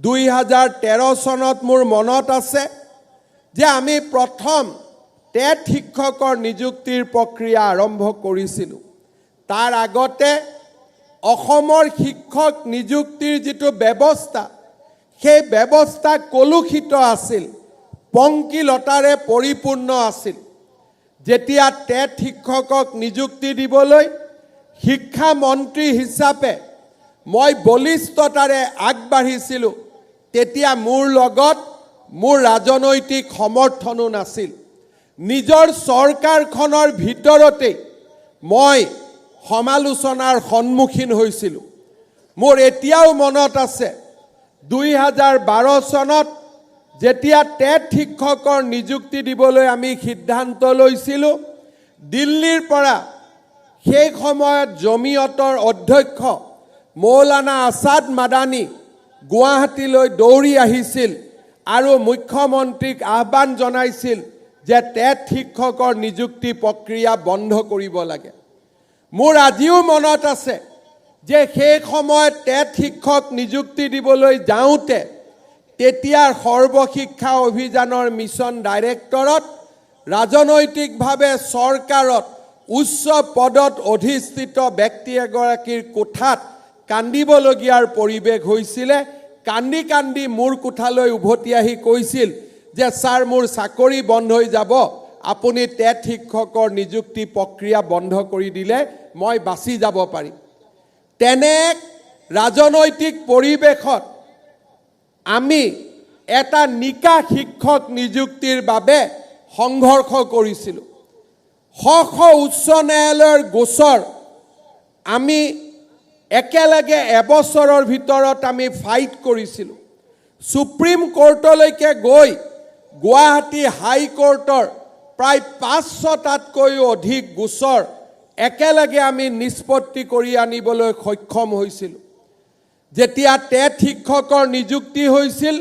2013 চনত মোৰ মনত আছে যে আমি প্ৰথম টেট শিক্ষকৰ নিযুক্তিৰ প্ৰক্ৰিয়া আৰম্ভ কৰিছিলোঁ। তাৰ আগতে অসমৰ শিক্ষক নিযুক্তিৰ যিটো ব্যৱস্থা, সেই ব্যৱস্থা কলুষিত আছিল, পংকিলতাৰে পৰিপূৰ্ণ আছিল। যেতিয়া টেট শিক্ষকক নিযুক্তি দিবলৈ শিক্ষা মন্ত্ৰী হিচাপে মই বলিষ্ঠতাৰে আগবাঢ়িছিলোঁ, তেতিয়া মোৰ লগত মোৰ ৰাজনৈতিক সমৰ্থনো নাছিল। নিজৰ চৰকাৰখনৰ ভিতৰতে মই সমালোচনাৰ সন্মুখীন হৈছিলোঁ। মোৰ এতিয়াও মনত আছে 2012 চনত যেতিয়া টেট শিক্ষকৰ নিযুক্তি দিবলৈ আমি সিদ্ধান্ত লৈছিলোঁ, দিল্লীৰ পৰা সেই সময়ত জমিয়তৰ অধ্যক্ষ মৌলানা আছাদ মাদানী গুৱাহাটীলৈ দৌৰি আহিছিল আৰু মুখ্যমন্ত্ৰীক আহ্বান জনাইছিল যে টেট শিক্ষকৰ নিযুক্তি প্ৰক্ৰিয়া বন্ধ কৰিব লাগে। মোৰ আজিও মনত আছে যে সেই সময়ত টেট শিক্ষক নিযুক্তি দিবলৈ যাওঁতে তেতিয়াৰ সৰ্বশিক্ষা অভিযানৰ মিছন ডাইৰেক্টৰত ৰাজনৈতিকভাৱে চৰকাৰত উচ্চ পদত অধিষ্ঠিত ব্যক্তি এগৰাকীৰ কোঠাত কান্দিবলগীয়াৰ পৰিৱেশ হৈছিলে। কান্দি কান্দি মোৰ কোঠালৈ উভতি আহি কৈছিল যে ছাৰ, মোৰ চাকৰি বন্ধ হৈ যাব, আপুনি টেট শিক্ষকৰ নিযুক্তি প্ৰক্ৰিয়া বন্ধ কৰি দিলে মই বাচি যাব পাৰিম। তেনে ৰাজনৈতিক পৰিৱেশত আমি এটা নিকা শিক্ষক নিযুক্তিৰ বাবে সংঘৰ্ষ কৰিছিলোঁ। শ উচ্চ ন্যায়ালয়ৰ গোচৰ আমি একেলগে এবছৰৰ ভিতৰত আমি ফাইট কৰিছিলোঁ। সুপ্ৰিম কোৰ্টলৈকে গৈ গুৱাহাটী হাইকোৰ্টৰ প্ৰায় 500টাতকৈও অধিক গোচৰ একেলগে আমি নিষ্পত্তি কৰি আনিবলৈ সক্ষম হৈছিলোঁ। যেতিয়া টেট শিক্ষকৰ নিযুক্তি হৈছিল,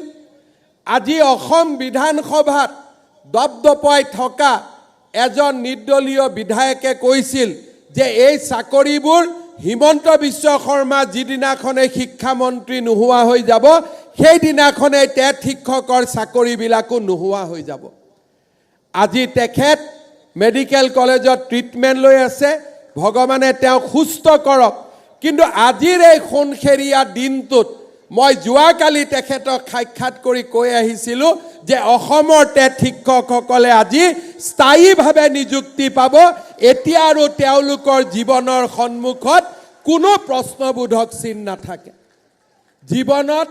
আজি অসম বিধানসভাত দপদপাই থকা এজন নিৰ্দলীয় বিধায়কে কৈছিল যে এই চাকৰিবোৰ হিমন্ত বিশ্ব শৰ্মা যিদিনাখনে শিক্ষামন্ত্ৰী নোহোৱা হৈ যাব, সেইদিনাখনে টেট শিক্ষকৰ চাকৰিবিলাকো নোহোৱা হৈ যাব। আজি তেখেত মেডিকেল কলেজত ট্ৰিটমেণ্ট লৈ আছে, ভগৱানে তেওঁক সুস্থ কৰক। কিন্তু আজিৰ এই সোণখেৰীয়া দিনটোত মই যোৱাকালি তেখেতক সাক্ষাৎ কৰি কৈ আহিছিলোঁ যে অসমৰ টেট শিক্ষকসকলে আজি স্থায়ীভাৱে নিযুক্তি পাব। এতিয়া আৰু তেওঁলোকৰ জীৱনৰ সন্মুখত কোনো প্ৰশ্নবোধক চিন নাথাকে। জীৱনত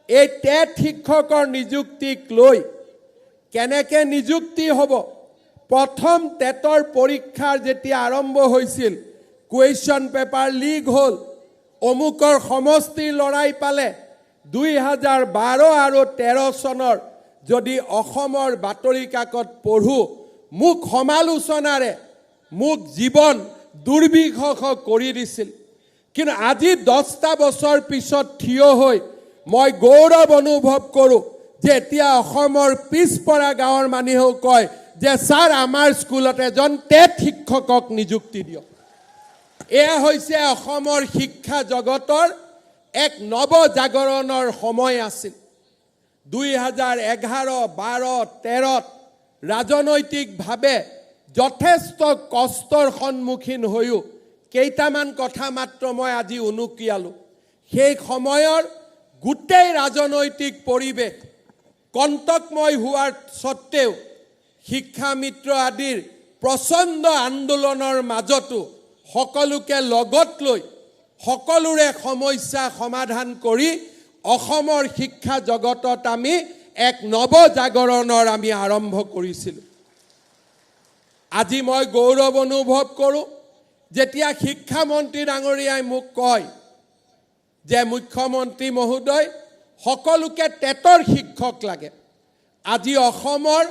এই টেট শিক্ষকৰ নিযুক্তিক লৈ কেনেকৈ নিযুক্তি হ'ব? প্ৰথম টেটৰ পৰীক্ষাৰ যেতিয়া আৰম্ভ হৈছিল, কুৱেশ্যন পেপাৰ লিক হ'ল, অমুকৰ সমষ্টিৰ লৰাই পালে। 2012 আৰু 13 চনৰ যদি অসমৰ বাতৰি কাকত পঢ়োঁ, মোক সমালোচনাৰে মোক জীৱন দুৰ্বিষহ কৰি দিছিল। কিন্তু আজি 10টা বছৰ পিছত থিয় হৈ মই গৌৰৱ অনুভৱ কৰোঁ যে এতিয়া অসমৰ পিছপৰা গাঁৱৰ মানুহেও কয় যে ছাৰ, আমাৰ স্কুলত এজন টেট শিক্ষকক নিযুক্তি দিয়ক। এয়া হৈছে অসমৰ শিক্ষা জগতৰ এক নৱজাগৰণৰ সময় আছিল। 2011, 12, 13ত ৰাজনৈতিকভাৱে যথেষ্ট কষ্টৰ সন্মুখীন হৈও কেইটামান কথা মাত্ৰ মই আজি উনুকিয়ালোঁ। সেই সময়ৰ গোটেই ৰাজনৈতিক পৰিৱেশ কণ্টকময় হোৱাৰ স্বত্তেও শিক্ষা মিত্ৰ আদিৰ প্ৰচণ্ড আন্দোলনৰ মাজতো সকলোকে লগত লৈ সকলোৰে সমস্যা সমাধান কৰি অসমৰ শিক্ষা জগতত আমি এক নৱজাগৰণৰ আমি আৰম্ভ কৰিছিলোঁ। আজি মই গৌৰৱ অনুভৱ কৰোঁ যেতিয়া শিক্ষামন্ত্ৰী ডাঙৰীয়াই মোক কয় যে মুখ্যমন্ত্ৰী মহোদয়, সকলোকে টেটৰ শিক্ষক লাগে। আজি অসমৰ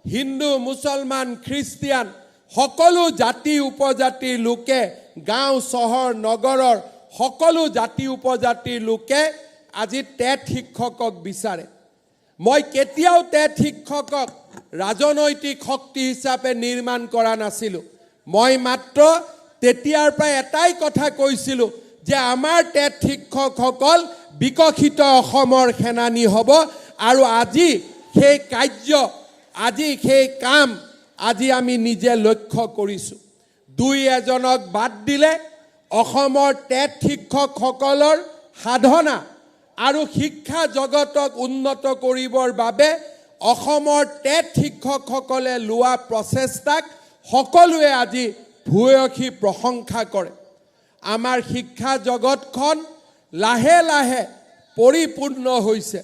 হিন্দু, মুছলমান, খ্ৰীষ্টিয়ান সকলো জাতি উপজাতিৰ লোকে, গাঁও চহৰ নগৰৰ সকলো জাতি উপজাতিৰ লোকে আজি টেট শিক্ষকক বিচাৰে। মই কেতিয়াও টেট শিক্ষকক ৰাজনৈতিক শক্তি হিচাপে নিৰ্মাণ কৰা নাছিলোঁ। মই মাত্ৰ তেতিয়াৰ পৰা এটাই কথা কৈছিলোঁ যে আমাৰ টেট শিক্ষকসকল বিকশিত অসমৰ সেনানী হ'ব। আৰু আজি সেই কাৰ্য, আজি সেই কাম আজি আমি নিজে লক্ষ্য কৰিছোঁ। দুই এজনক বাদ দিলে অসমৰ টেট শিক্ষকসকলৰ সাধনা আৰু শিক্ষা জগতক উন্নত কৰিবৰ বাবে অসমৰ টেট শিক্ষকসকলে লোৱা প্ৰচেষ্টাক সকলোৱে আজি ভূয়সী প্ৰশংসা কৰে। আমাৰ শিক্ষা জগতখন লাহে লাহে পৰিপূৰ্ণ হৈছে।